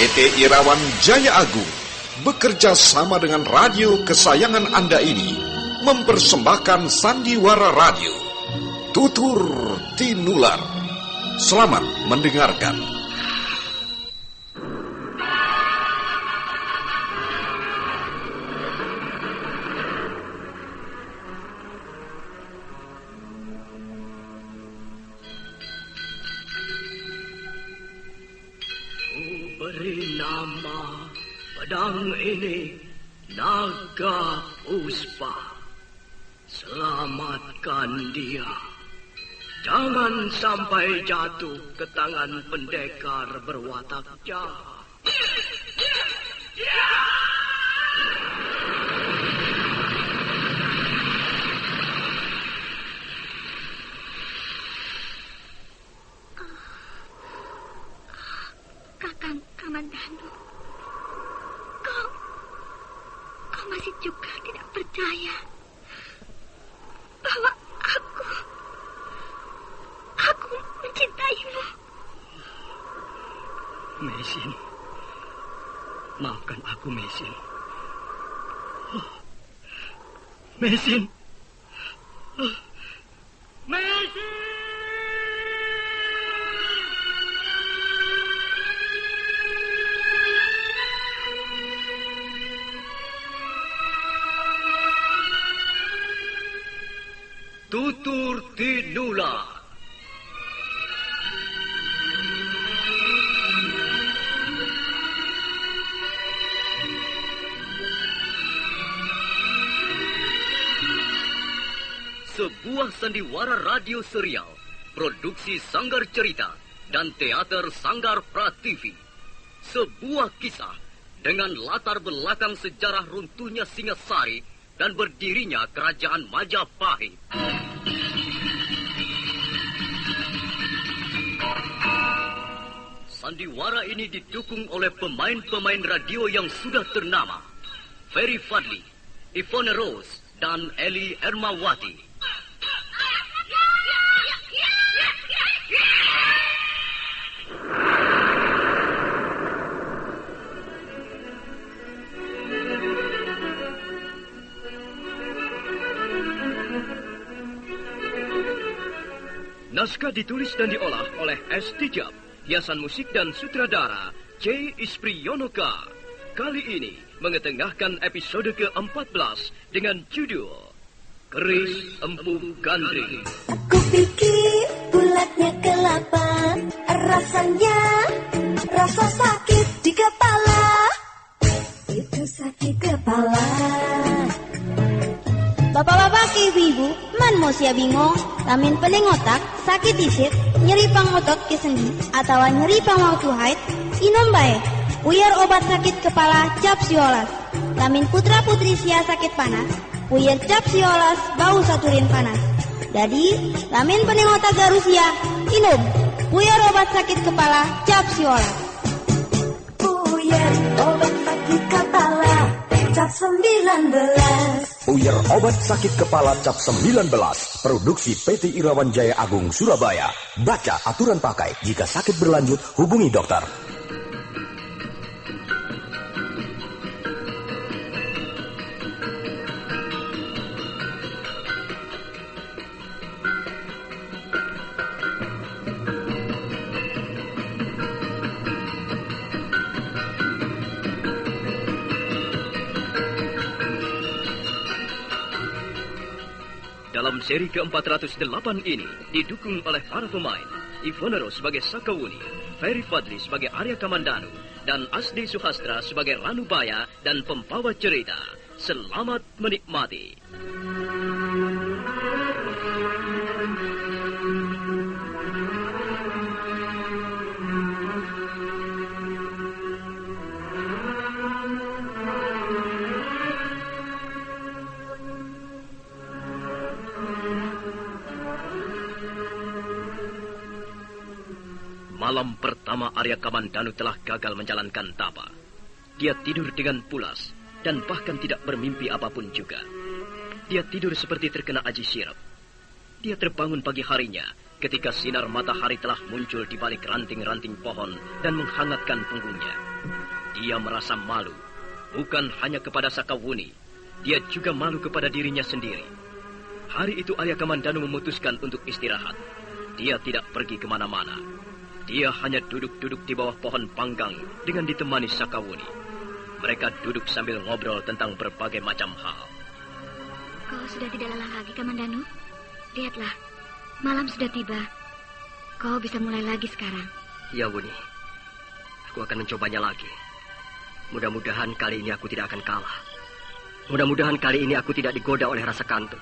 PT Irawan Jaya Agung bekerja sama dengan radio kesayangan Anda ini mempersembahkan sandiwara radio Tutur Tinular. Selamat mendengarkan. Beri nama pedang ini Naga Puspa. Selamatkan dia. Jangan sampai jatuh ke tangan pendekar berwatak jahat. Kakang Kamandanu, kau masih juga tidak percaya bahwa aku mencintaimu. Mesin, maafkan aku, Mesin. Mesin. Mesin! Tutur Tinular. Sebuah sandiwara radio serial, produksi Sanggar Cerita dan Teater Sanggar Prativi. Sebuah kisah dengan latar belakang sejarah runtuhnya Singasari dan berdirinya Kerajaan Majapahit. Sandiwara ini didukung oleh pemain-pemain radio yang sudah ternama, Ferry Fadli, Ivone Rose, dan Eli Ermawati. Naskah ditulis dan diolah oleh S. Tijab, hiasan musik dan sutradara C. Ispriyonoka. Kali ini mengetengahkan episode ke-14 dengan judul Keris Empu Gandring. Aku pikir bulatnya kelapa, rasanya rasa sakit di kepala. Itu sakit kepala. Bapak-bapak, ibu-ibu, man mau sia bingung, lamin pening otak, sakit isit, nyeri pang otot ke sendi, atau nyeri pang waktu haid, inom bae, puyar obat sakit kepala cap siolas. Lamin putra-putri sia sakit panas, puyar cap siolas bau saturin panas. Jadi, lamin pening otak garusia, inom, puyar obat sakit kepala cap siolas. Puyar obat sakit kepala cap 19. Puyar obat sakit kepala cap 19. Produksi PT Irawan Jaya Agung Surabaya. Baca aturan pakai. Jika sakit berlanjut, hubungi dokter. Dalam seri ke-408 ini didukung oleh para pemain Ivone Rose sebagai Sakawuni, Ferry Fadli sebagai Arya Kamandanu, dan Asdi Suhastra sebagai Ranubaya dan pembawa cerita. Selamat menikmati. Malam pertama Arya Kamandanu telah gagal menjalankan tapa. Dia tidur dengan pulas dan bahkan tidak bermimpi apapun juga. Dia tidur seperti terkena aji sirap. Dia terbangun pagi harinya ketika sinar matahari telah muncul di balik ranting-ranting pohon dan menghangatkan punggungnya. Dia merasa malu, bukan hanya kepada Sakawuni, dia juga malu kepada dirinya sendiri. Hari itu Arya Kamandanu memutuskan untuk istirahat. Dia tidak pergi kemana-mana. Dia hanya duduk-duduk di bawah pohon panggang dengan ditemani Sakawuni. Mereka duduk sambil ngobrol tentang berbagai macam hal. Kau sudah tidak lelah lagi, Kamandanu? Lihatlah, malam sudah tiba. Kau bisa mulai lagi sekarang. Ya, Wuni. Aku akan mencobanya lagi. Mudah-mudahan kali ini aku tidak akan kalah. Mudah-mudahan kali ini aku tidak digoda oleh rasa kantuk.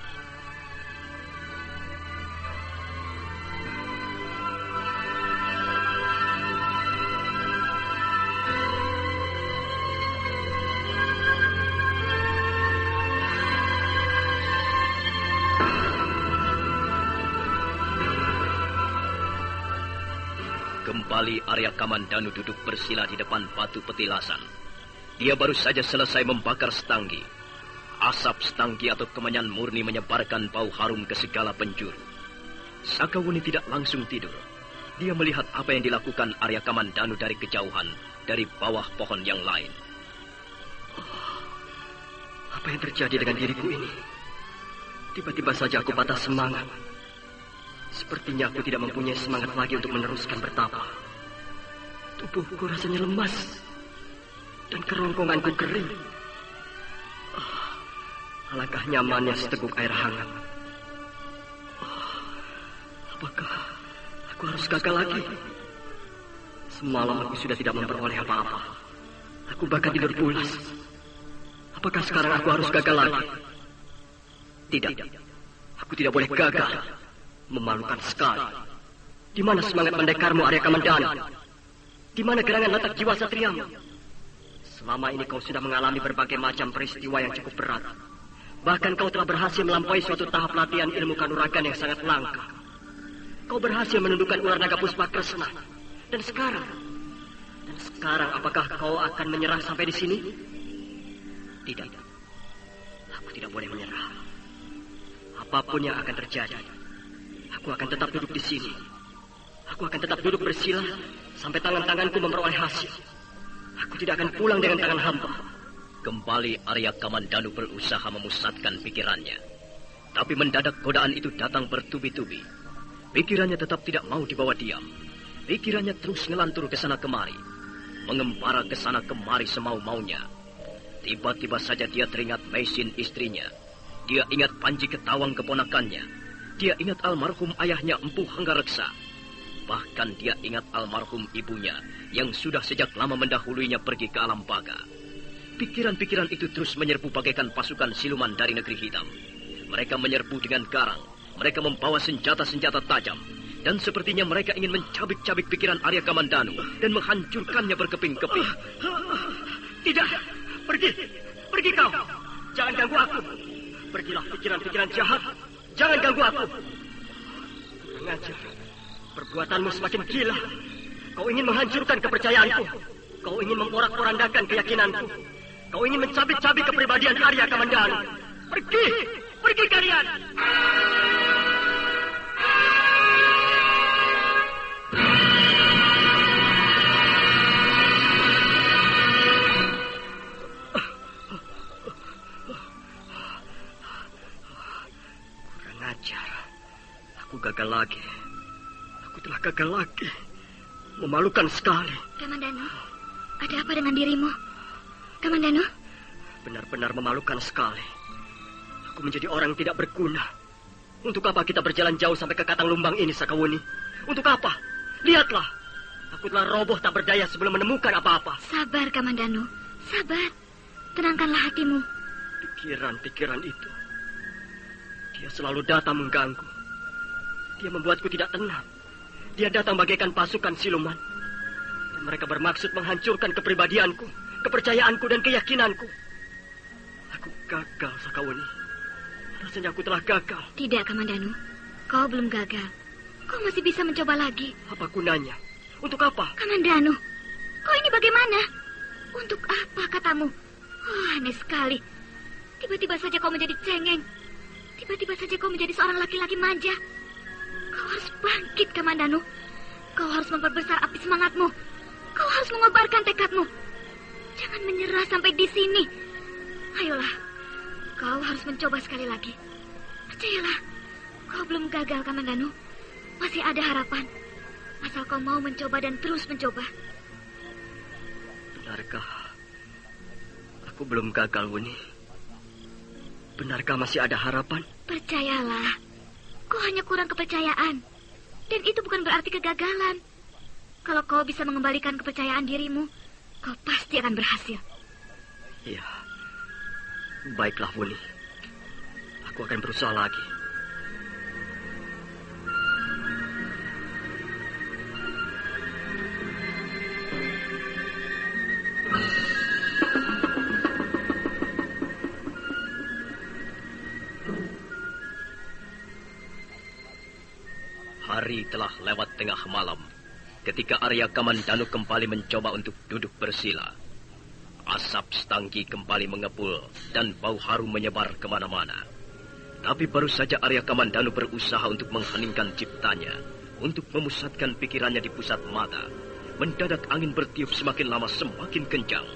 Kembali Arya Kamandanu duduk bersila di depan batu petilasan. Dia baru saja selesai membakar setanggi. Asap setanggi atau kemenyan murni menyebarkan bau harum ke segala penjuru. Sakawuni tidak langsung tidur. Dia melihat apa yang dilakukan Arya Kamandanu dari kejauhan, dari bawah pohon yang lain. Apa yang terjadi dengan diriku ini? Tiba-tiba saja aku patah semangat. Sepertinya aku tidak mempunyai semangat lagi untuk meneruskan bertapa. Tubuhku rasanya lemas dan kerongkonganku kering. Alangkah nyamannya seteguk air hangat. Apakah aku harus gagal lagi? Semalam aku sudah tidak memperoleh apa-apa. Aku bahkan tidur pulas. Apakah sekarang aku harus gagal lagi? Tidak. Aku tidak boleh gagal. Memalukan sekali. Di mana semangat mendekarmu, Arya Kamandanu? Di mana gerangan letak jiwa satriamu? Selama ini kau sudah mengalami berbagai macam peristiwa yang cukup berat. Bahkan kau telah berhasil melampaui suatu tahap latihan ilmu kanuragan yang sangat langka. Kau berhasil menundukkan ular naga Puspakresna. Dan sekarang apakah kau akan menyerah sampai di sini? Tidak. Aku tidak boleh menyerah. Apapun yang akan terjadi, aku akan tetap duduk di sini. Aku akan tetap duduk bersila sampai tangan-tanganku memperoleh hasil. Aku tidak akan pulang dengan tangan hampa. Kembali Arya Kamandanu berusaha memusatkan pikirannya. Tapi mendadak godaan itu datang bertubi-tubi. Pikirannya tetap tidak mau dibawa diam. Pikirannya terus ngelantur ke sana kemari. Mengembara ke sana kemari semau-maunya. Tiba-tiba saja dia teringat Maisin istrinya. Dia ingat Panji Ketawang keponakannya. Dia ingat almarhum ayahnya Empu Hanggareksa. Bahkan dia ingat almarhum ibunya yang sudah sejak lama mendahuluinya pergi ke alam baga. Pikiran-pikiran itu terus menyerbu bagaikan pasukan siluman dari negeri hitam. Mereka menyerbu dengan garang. Mereka membawa senjata-senjata tajam. Dan sepertinya mereka ingin mencabik-cabik pikiran Arya Kamandanu dan menghancurkannya berkeping-keping. Tidak, pergi kau. Jangan ganggu aku. Pergilah pikiran-pikiran jahat. Jangan ganggu aku. Kurang ajar. Perbuatanmu semakin gila. Kau ingin menghancurkan kepercayaanku. Kau ingin memporak-porandakan keyakinanku. Kau ingin mencabik-cabik kepribadian Arya Kamandanu. Pergi kalian. Kurang ajar. Aku gagal lagi. Aku telah gagal lagi. Memalukan sekali. Kamandanu, ada apa dengan dirimu? Kamandanu? Benar-benar memalukan sekali. Aku menjadi orang tidak berguna. Untuk apa kita berjalan jauh sampai ke Katang Lumbang ini, Sakawuni? Untuk apa? Lihatlah. Aku telah roboh tak berdaya sebelum menemukan apa-apa. Sabar, Kamandanu. Sabar. Tenangkanlah hatimu. Pikiran-pikiran itu. Dia selalu datang mengganggu. Dia membuatku tidak tenang. Dia datang bagaikan pasukan siluman. Dan mereka bermaksud menghancurkan kepribadianku, kepercayaanku dan keyakinanku. Aku gagal, Sakawuni. Rasanya aku telah gagal. Tidak, Kamandanu. Kau belum gagal. Kau masih bisa mencoba lagi. Apa gunanya? Untuk apa? Kamandanu, kau ini bagaimana? Untuk apa katamu? Oh, aneh sekali. Tiba-tiba saja kau menjadi cengeng. Tiba-tiba saja kau menjadi seorang laki-laki manja. Kau harus bangkit. Kamandanu. Kau harus memperbesar api semangatmu. Kau harus mengobarkan tekadmu. Jangan menyerah sampai di sini. Ayolah, kau harus mencoba sekali lagi. Percayalah, kau belum gagal, Kamandanu. Masih ada harapan. Asal kau mau mencoba dan terus mencoba. Benarkah aku belum gagal, Wuni? Benarkah masih ada harapan? Percayalah, kau hanya kurang kepercayaan. Dan itu bukan berarti kegagalan. Kalau kau bisa mengembalikan kepercayaan dirimu, kau pasti akan berhasil. Iya, baiklah, Wuni. Aku akan berusaha lagi. Hari telah lewat tengah malam ketika Arya Kamandanu kembali mencoba untuk duduk bersila. Asap setangki kembali mengepul dan bau harum menyebar kemana-mana. Tapi baru saja Arya Kamandanu berusaha untuk mengheningkan ciptanya, untuk memusatkan pikirannya di pusat mata, mendadak angin bertiup semakin lama semakin kencang.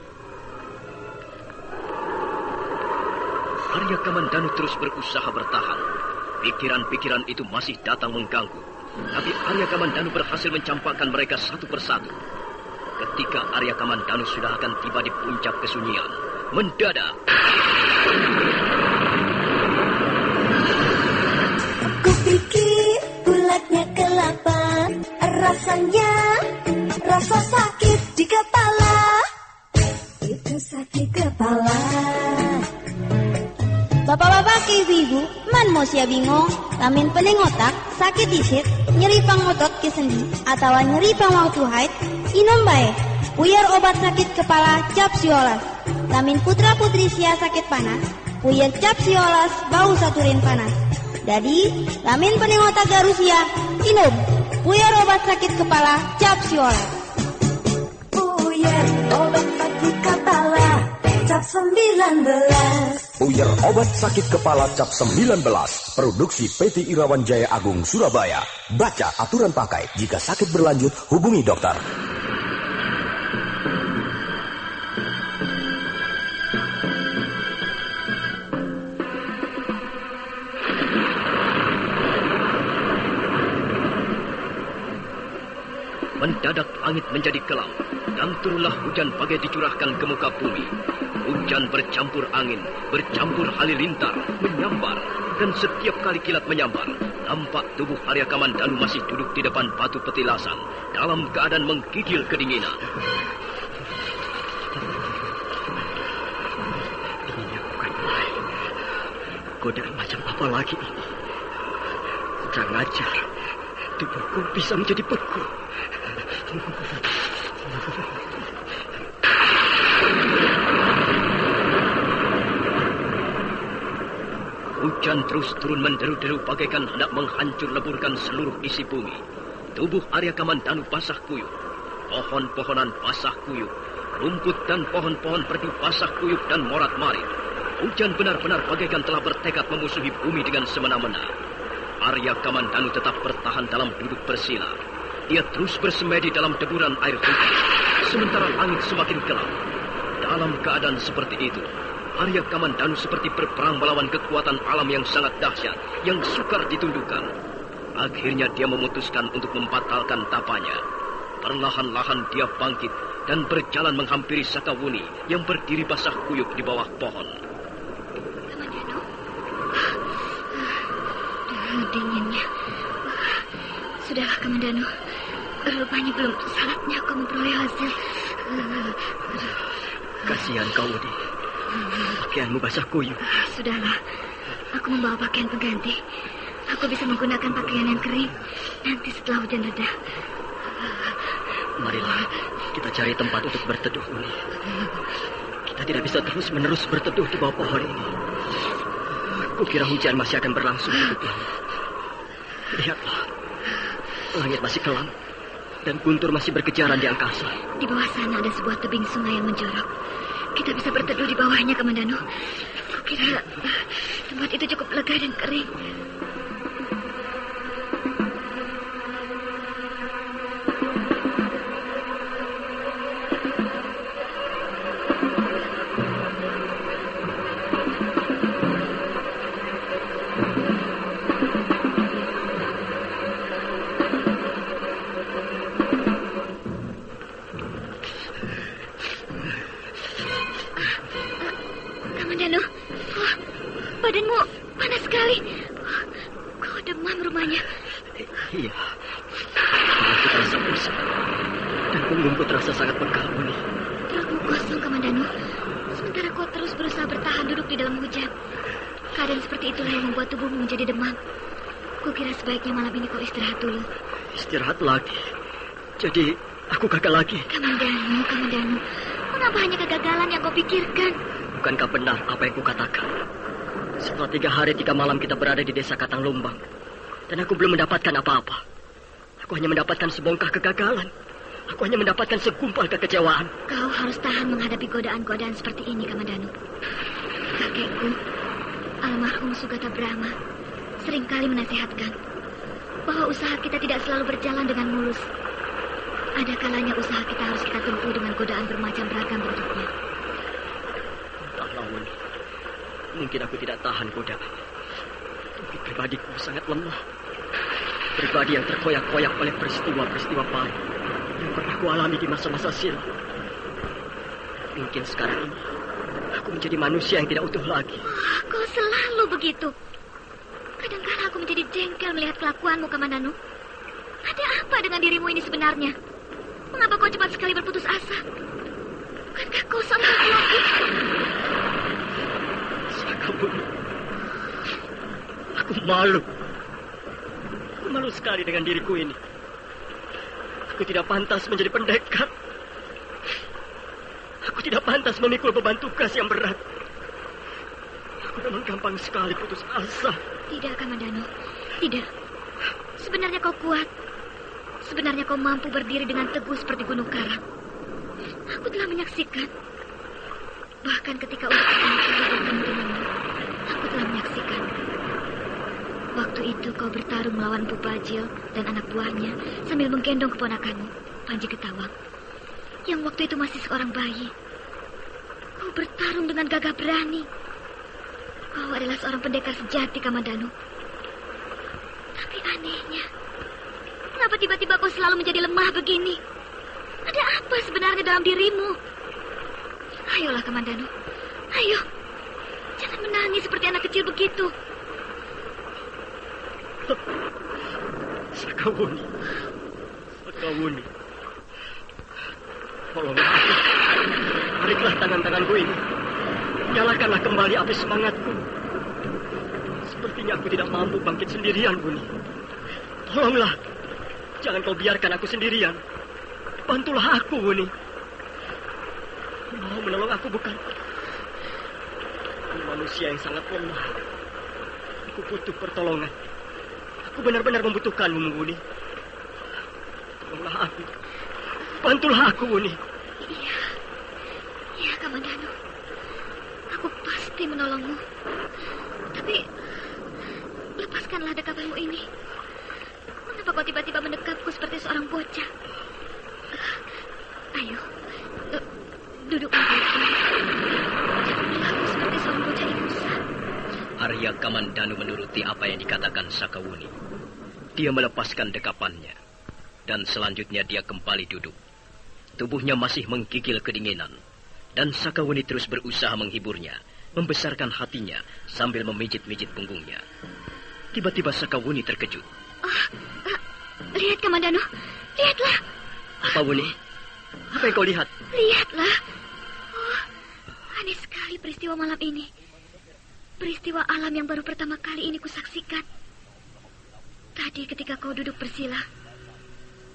Arya Kamandanu terus berusaha bertahan. Pikiran-pikiran itu masih datang mengganggu. Tapi Arya Kamandanu berhasil mencampakkan mereka satu persatu. Ketika Arya Kamandanu sudah akan tiba di puncak kesunyian, mendadak aku pikir bulatnya kelapa, rasanya rasa sakit di kepala. Itu sakit kepala. Bapak-bapak ke ibu-ibu, man mau sia bingung, lamin pening otak, sakit disit, nyeri pang otot ke sendi, atau nyeri pang waktu haid, inom bae, puyar obat sakit kepala cap siolas. Lamin putra-putri sia sakit panas, puyar cap siolas bau saturin panas. Jadi, lamin pening otak garusia, inom, puyar obat sakit kepala cap siolas. Puyar obat sakit kepala cap 19. Puyer obat sakit kepala cap 19. Produksi PT Irawan Jaya Agung Surabaya. Baca aturan pakai. Jika sakit berlanjut, hubungi dokter. mendadak langit menjadi gelap dan turunlah hujan bagai dicurahkan ke muka bumi. Hujan bercampur angin, bercampur halilintar, menyambar, dan setiap kali kilat menyambar, nampak tubuh Arya Kamandanu masih duduk di depan batu petilasan dalam keadaan menggigil kedinginan. Dinginnya bukan main. Godaan macam apa lagi ini? Kurang ajar. Tubuhku bisa menjadi beku. Hujan terus turun menderu-deru bagaikan hendak menghancur leburkan seluruh isi bumi. Tubuh Arya Kamandanu basah kuyup. Pohon-pohonan basah kuyup. Rumput dan pohon-pohon perdu basah kuyup dan morat-marit. Hujan benar-benar bagaikan telah bertekad memusuhi bumi dengan semena-mena. Arya Kamandanu tetap bertahan dalam duduk bersila. Dia terus bersemedi dalam deburan air hujan. Sementara langit semakin gelap. Dalam keadaan seperti itu, Arya Kamandanu seperti berperang melawan kekuatan alam yang sangat dahsyat, yang sukar ditundukkan. Akhirnya dia memutuskan untuk membatalkan tapanya. Perlahan-lahan dia bangkit dan berjalan menghampiri Sakawuni yang berdiri basah kuyup di bawah pohon. Kamandanu, dinginnya. Sudahlah Kamandanu, rupanya belum saatnya kau memperoleh hasil. Kasihan kau, Udi. Pakaianmu basah kuyup. Sudahlah, aku membawa pakaian pengganti. Aku bisa menggunakan pakaian yang kering nanti setelah hujan reda. Marilah, kita cari tempat untuk berteduh, Uni. Kita tidak bisa terus-menerus berteduh di bawah pohon ini. Kukira hujan masih akan berlangsung cukup lama. Lihatlah, langit masih kelam dan guntur masih berkejaran di angkasa. Di bawah sana ada sebuah tebing sungai yang menjorok. Kita bisa berteduh di bawahnya, Kamandanu. Kukira tempat itu cukup lega dan kering. Aku terasa pusing dan punggungku terasa sangat pegal, Wuni. Perutmu kosong, Kamandanu. Sementara kau terus berusaha bertahan duduk di dalam hujan. Keadaan seperti itulah yang membuat tubuhmu menjadi demam. Kukira sebaiknya malam ini kau istirahat dulu. Istirahat lagi? Jadi aku gagal lagi? Kamandanu. Mengapa hanya kegagalan yang kau pikirkan? Bukankah benar apa yang kukatakan? Setelah 3 hari 3 malam kita berada di desa Katang Lumbang, dan aku belum mendapatkan apa-apa. Aku hanya mendapatkan sebongkah kegagalan. Aku hanya mendapatkan segumpal kekecewaan. Kau harus tahan menghadapi godaan-godaan seperti ini, Kamandanu. Kakekku, almarhum Sugata Brahma, seringkali menasihatkan bahwa usaha kita tidak selalu berjalan dengan mulus. Ada kalanya usaha kita harus kita tempuh dengan godaan bermacam beragam bentuknya. Entahlah, Wuni. Mungkin aku tidak tahan godaan. Tapi pribadiku sangat lemah. Pribadi yang terkoyak-koyak oleh peristiwa-peristiwa pahit yang pernah aku alami di masa-masa silam. Mungkin sekarang ini aku menjadi manusia yang tidak utuh lagi. Kau selalu begitu. Kadang-kala aku menjadi jengkel melihat kelakuanmu, Kamandanu. Ada apa dengan dirimu ini sebenarnya? Mengapa kau cepat sekali berputus asa? Bukankah kau seorang laki-laki? Sakawuni, aku malu. Aku malu sekali dengan diriku ini. Aku tidak pantas menjadi pendekar. Aku tidak pantas memikul beban tugas yang berat. Aku memang gampang sekali putus asa. Tidak, Kamandanu. Tidak. Sebenarnya kau kuat. Sebenarnya kau mampu berdiri dengan teguh seperti gunung karang. Aku telah menyaksikan. Bahkan ketika untuk pertama kali bertemu denganmu, aku telah menyaksikan. Waktu itu kau bertarung melawan Empu Bajil dan anak buahnya sambil menggendong keponakanmu, Panji Ketawang, yang waktu itu masih seorang bayi. Kau bertarung dengan gagah berani. Kau adalah seorang pendekar sejati, Kamandanu. Tapi anehnya, kenapa tiba-tiba kau selalu menjadi lemah begini? Ada apa sebenarnya dalam dirimu? Ayolah, Kamandanu. Ayo. Jangan menangis seperti anak kecil begitu. Sakawuni. Tolonglah aku. Tariklah tangan-tanganku ini. Nyalakanlah kembali api semangatku. Sepertinya aku tidak mampu bangkit sendirian, Wuni. Tolonglah. Jangan kau biarkan aku sendirian. Bantulah aku, Wuni. Mau menolong aku, bukan? Aku manusia yang sangat lemah. Aku butuh pertolongan. Aku benar-benar membutuhkanmu, Wuni. Tolonglah aku. Bantulah aku, Wuni. Iya, Kamandanu. Aku pasti menolongmu. Tapi lepaskanlah dekapanmu ini. Mengapa kau tiba-tiba mendekapku seperti seorang bocah? Ayo, duduk lagi. Jangan berlaku seperti seorang bocah ingusa. Arya Kamandanu menuruti apa yang dikatakan Sakawuni. Dia melepaskan dekapannya. Dan selanjutnya dia kembali duduk. Tubuhnya masih menggigil kedinginan. Dan Sakawuni terus berusaha menghiburnya, membesarkan hatinya sambil memijit-mijit punggungnya. Tiba-tiba Sakawuni terkejut. Lihat, Kamandanu. Lihatlah. Apa, Wuni? Apa yang kau lihat? Lihatlah. Oh, aneh sekali peristiwa malam ini. Peristiwa alam yang baru pertama kali ini kusaksikan. Tadi ketika kau duduk bersila,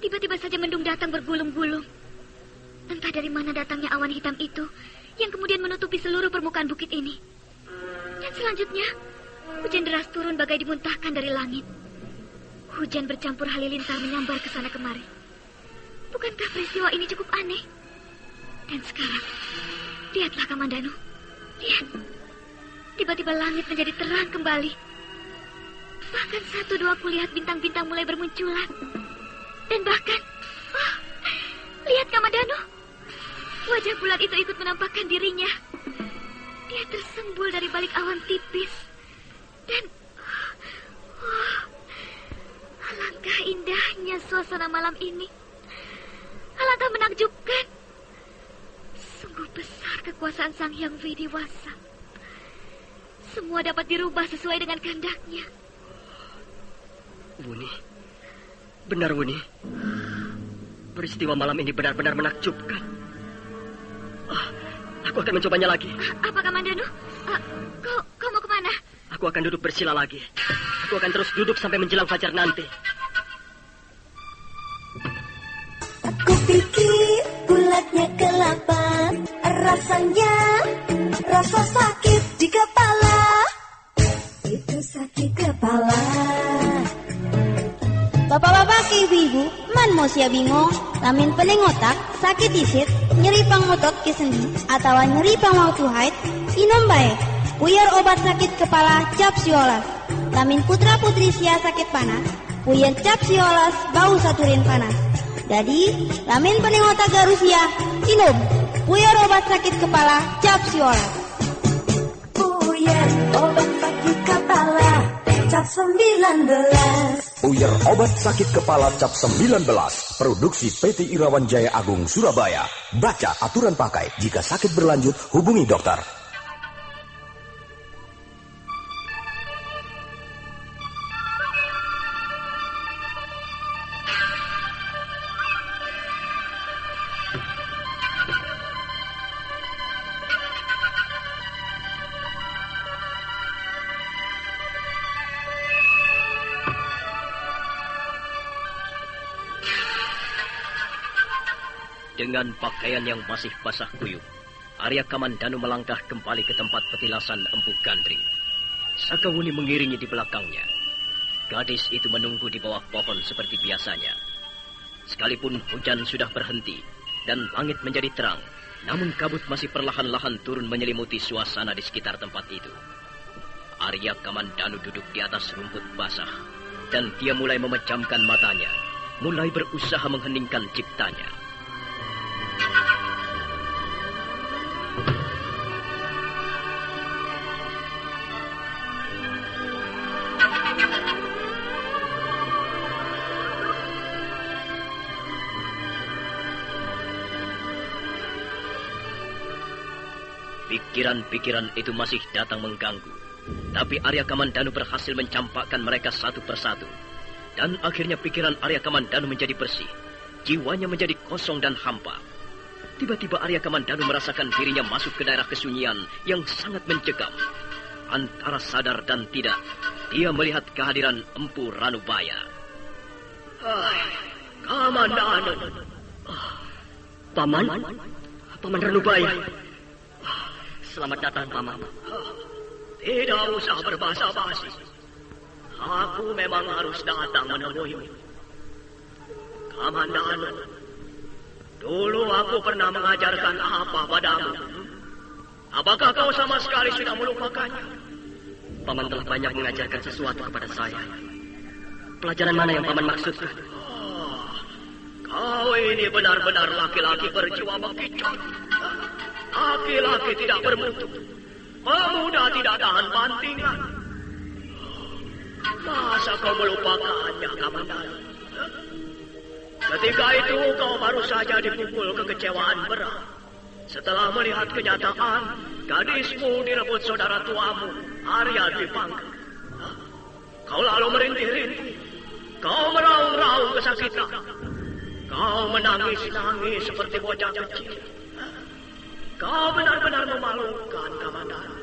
tiba-tiba saja mendung datang bergulung-gulung. Entah dari mana datangnya awan hitam itu yang kemudian menutupi seluruh permukaan bukit ini. Dan selanjutnya, hujan deras turun bagai dimuntahkan dari langit. Hujan bercampur halilintar menyambar ke sana kemari. Bukankah peristiwa ini cukup aneh? Dan sekarang, lihatlah, Kamandanu. Lihat. Tiba-tiba langit menjadi terang kembali. Bahkan 1-2 kulihat bintang-bintang mulai bermunculan. Dan bahkan, lihat, Kamandanu. Wajah bulan itu ikut menampakkan dirinya. Dia tersembul dari balik awan tipis. Dan, alangkah indahnya suasana malam ini. Alangkah menakjubkan. Sungguh besar kekuasaan Sang Hyang Widiwasa. Semua dapat dirubah sesuai dengan kehendaknya. Wuni, Benar, Wuni. Peristiwa malam ini benar-benar menakjubkan. Aku akan mencobanya lagi. Apa Kamandanu? Kau mau kemana? Aku akan duduk bersila lagi. Aku akan terus duduk sampai menjelang fajar nanti. Aku pikir bulatnya kelapa, rasanya rasa sakit di kepala. Itu sakit kepala. Bapak-bapak ke ibu-ibu, man mau sia bingung, lamin pening otak, sakit isit, nyeri pang otot ke sendi, atau nyeri pang waktu haid, inom baik. Puyar obat sakit kepala cap siolas. Lamin putra putri sia sakit panas, puyar cap siolas bau saturin panas. Jadi, lamin pening otak garusia, inom. Puyar obat sakit kepala cap siolas. Puyar obat sakit kepala cap 19. Puyar obat sakit kepala cap 19. Produksi PT Irawan Jaya Agung Surabaya. Baca aturan pakai. Jika sakit berlanjut, hubungi dokter. Dengan pakaian yang masih basah kuyup, Arya Kamandanu melangkah kembali ke tempat petilasan Empu Gandring. Sakawuni mengiringi di belakangnya. Gadis itu menunggu di bawah pohon seperti biasanya. Sekalipun hujan sudah berhenti dan langit menjadi terang, namun kabut masih perlahan-lahan turun menyelimuti suasana di sekitar tempat itu. Arya Kamandanu duduk di atas rumput basah, dan dia mulai memejamkan matanya, mulai berusaha mengheningkan ciptanya. Pikiran-pikiran itu masih datang mengganggu, tapi Arya Kamandanu berhasil mencampakkan mereka satu persatu. Dan akhirnya pikiran Arya Kamandanu menjadi bersih, jiwanya menjadi kosong dan hampa. Tiba-tiba Arya Kamandanu merasakan dirinya masuk ke daerah kesunyian yang sangat mencekam. Antara sadar dan tidak, dia melihat kehadiran Empu Ranubaya. Kamandanu. Paman Ranubaya. Selamat datang, Paman. Tidak usah berbasa-basi. Aku memang harus datang menemuimu. Kamandanu, dulu aku pernah mengajarkan apa padamu? Apakah kau sama sekali sudah melupakannya? Paman telah banyak mengajarkan sesuatu kepada saya. Pelajaran mana yang Paman maksudkan? Kau ini benar-benar laki-laki berjiwa bekicot. Laki-laki tidak bermutu. Pemuda tidak tahan bantingan. Masa kau melupakannya, Kamandanu? Ketika itu kau baru saja dipukul kekecewaan berat. Setelah melihat kenyataan, gadismu direbut saudara tuamu, Arya Dwipangga. Kau lalu merintih-rintih. Kau meraung-raung kesakitan. Kau menangis-nangis seperti bocah kecil. Kau benar-benar memalukan, Kamandanu.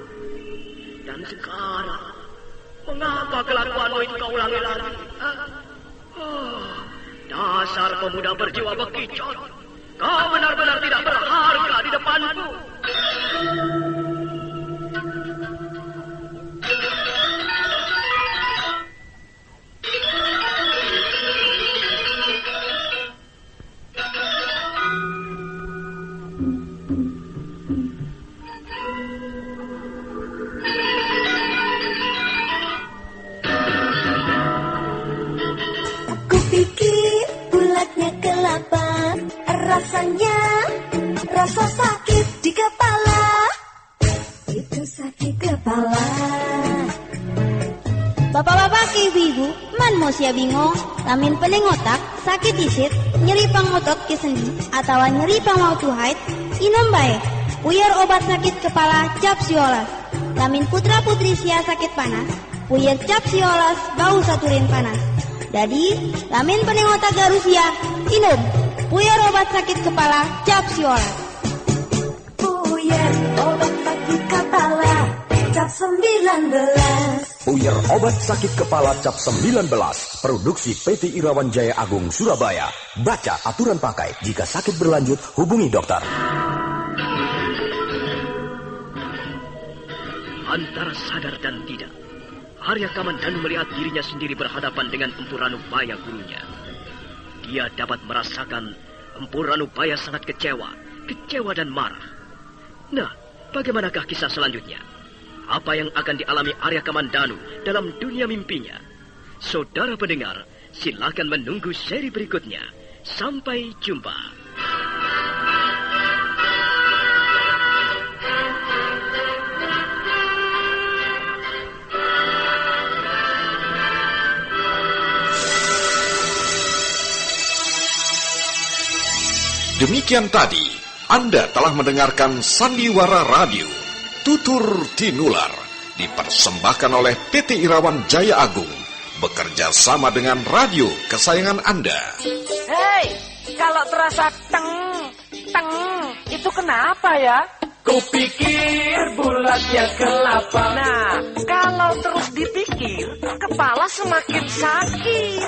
Dan sekarang, mengapa kelakuanmu itu kau ulangi lagi? Dasar pemuda berjiwa bekicot. Kau benar-benar tidak berharga di depanku. Rasanya rasa sakit di kepala. Itu sakit kepala. Bapak-bapak ke ibu-ibu, man mau sia bingung, lamin pening otak, sakit isit, nyeri pang otot ke sendi, atau nyeri pang waktu haid, inom baik. Puyar obat sakit kepala cap siolas. Lamin putra putri sia sakit panas, puyar cap siolas bau saturin panas. Jadi, lamin pening otak garusia, inum, puyer obat sakit kepala, cap siola. Puyer obat sakit kepala, cap 19. Puyer obat sakit kepala cap 19. Produksi PT Irawan Jaya Agung Surabaya. Baca aturan pakai. Jika sakit berlanjut, hubungi dokter. Antara sadar dan tidak, Arya Kamandanu melihat dirinya sendiri berhadapan dengan Empu Ranubaya gurunya. Dia dapat merasakan Empu Ranubaya sangat kecewa dan marah. Nah, bagaimanakah kisah selanjutnya? Apa yang akan dialami Arya Kamandanu dalam dunia mimpinya? Saudara pendengar, silakan menunggu seri berikutnya. Sampai jumpa. Demikian tadi, Anda telah mendengarkan Sandiwara Radio, Tutur Tinular, dipersembahkan oleh PT Irawan Jaya Agung, bekerja sama dengan radio kesayangan Anda. Hei, kalau terasa teng, itu kenapa ya? Kupikir bulatnya kelapa. Nah, kalau terus dipikir, kepala semakin sakit.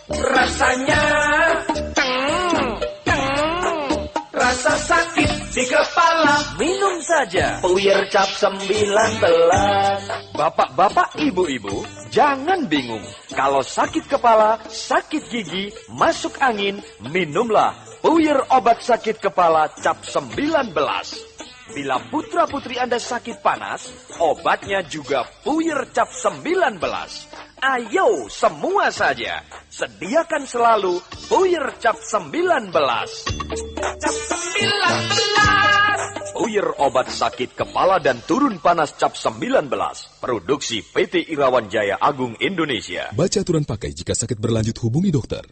Rasanya rasa sakit di kepala. Minum saja Puyer cap 19. Bapak-bapak, ibu-ibu, jangan bingung. Kalau sakit kepala, sakit gigi, masuk angin, minumlah Puyer obat sakit kepala cap 19. Bila putra-putri Anda sakit panas, obatnya juga Puyer cap 19. Ayo semua saja, sediakan selalu Puyer cap 19. Cap 19. Puyer obat sakit kepala dan turun panas cap 19. Produksi PT Irawan Jaya Agung Indonesia. Baca aturan pakai. Jika sakit berlanjut hubungi dokter.